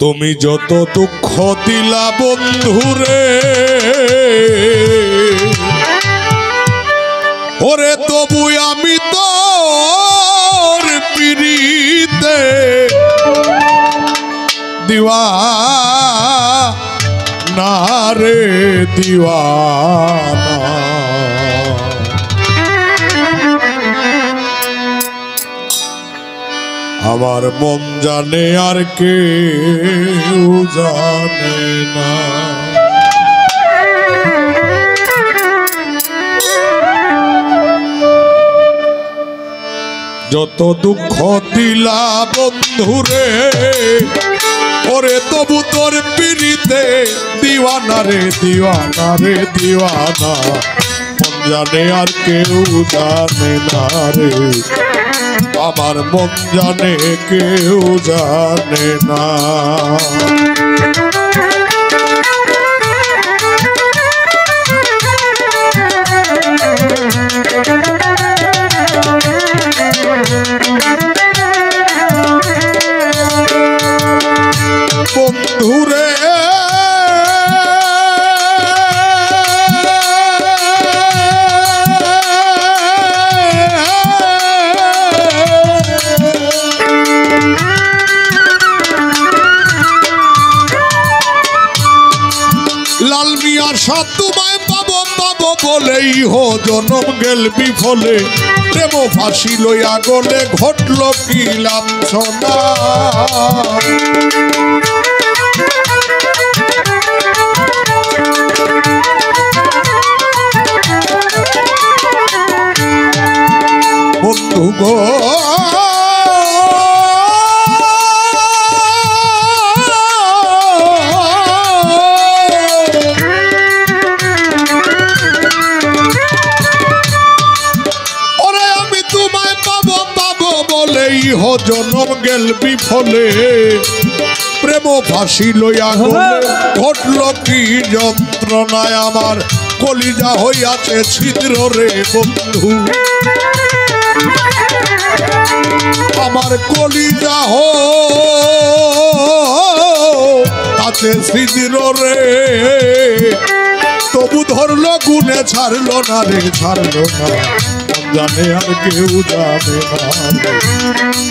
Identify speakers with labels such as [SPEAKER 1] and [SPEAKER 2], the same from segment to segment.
[SPEAKER 1] তুমি যত দুঃখ দিলা বন্ধুরে ওরে তবু আমি তোর পিরিতে দিওয়ানা রে দিওয়ানা। আমার মন জানে আর কেউ জানে না। যত দুঃখ দিলা বন্ধুরে ওরে তবু তোর পিরিতে দিওয়ানা রে দিওয়ানা রে দিওয়ানা। মন জানে আর কেউ জানে না রে, আমার মন জানে কেউ জানে না। বন্ধুরে লাল মিয়ার সাথ তোমায় পাবো পাবো বলেই হো জনম গেল বিফলে। প্রেম ফাঁসি লইয়া গলে ঘটল কি লাঞ্ছনা। বন্ধু গো হো জনম গেল বিফলে। প্রেম ফাঁসি লইয়া গলে ঘটল কি যন্ত্রণায়। আমার কলিজা হইয়াছে ছিদ্র রে বন্ধু, আমার কলিজা আছে ছিদ্র রে। তবু ধরলো গুনে ছাড়লো না রে ছাড়লো না। জানে আর কেউ জানে না,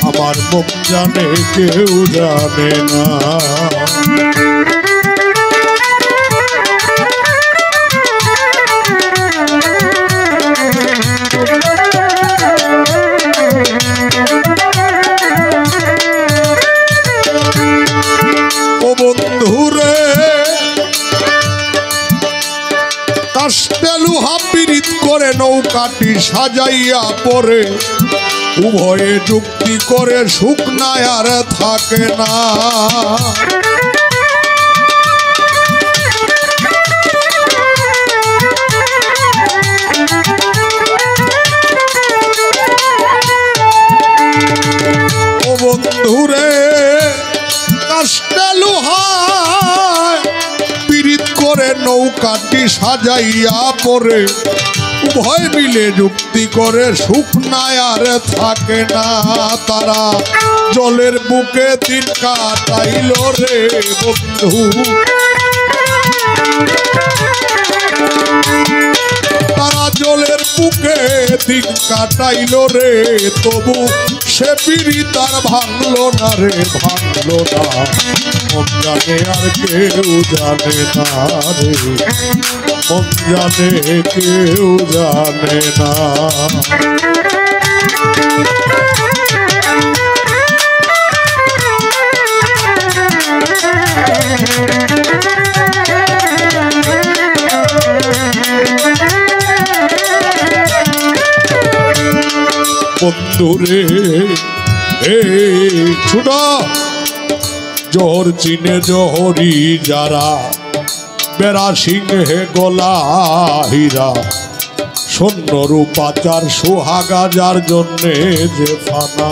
[SPEAKER 1] আমার মন জানে কেউ জানে না। ও বন্ধুরে কাস্তে লুহা পীড়িত করে নৌকাটি সাজাইয়া পরে উভয়ে যুক্তি করে সুখ নাই আর থাকে না। ও বন্ধুরে কাস্তে লুহা পীড়িত করে নৌকাটি সাজাইয়া পরে উভয় মিলে যুক্তি করে সুখ নাই আর থাকে না। তারা জলের বুকে দিন কাটাইল রে বন্ধু, তারা জলের বুকে দিন কাটাইল রে। তবু সে পিড়ি তার ভাঙলো না রে ভাঙলো না। মন জানে আর কেউ জানে না রে, মন জানে কেউ জানে না। বন্ধুরে ছোট জোর চিনে জহরি যারা বেড়া সিংহে গলা হীরা স্বর্ণ রূপাচার সোহাগা যার জন্যে যে ফানা।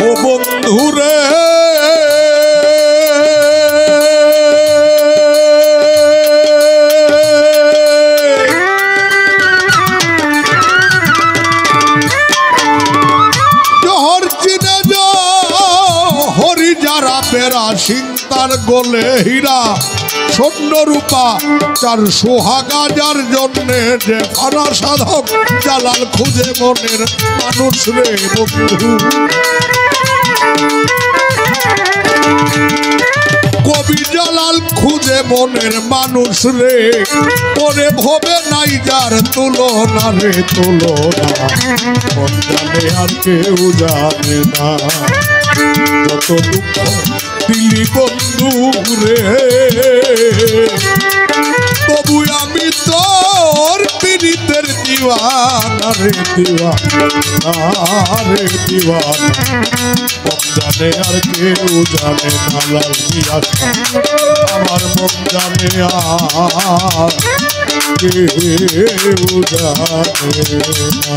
[SPEAKER 1] ও বন্ধুরে তার গোলে হীরা স্বর্ণ রূপা চার সোহাগা যার জন্যে যে ফানা সাধক জালাল খুঁজে মনের মানুষ রে বন্ধু কবি জালাল খুঁজে মনের মানুষ রে ওরে ভবে নাই যার তুলনা রে তুলনা মন জানে আর কেউ জানে না যত দুঃখ দিলি বন্ধু রে তবু আমি তোর পীড়িতের দিওয়ানা রে দিওয়ানা রে দিওয়ানা মন জানে আর কেউ জানে না লাল দিয়া আমার মন জানে আর কেউ জানে না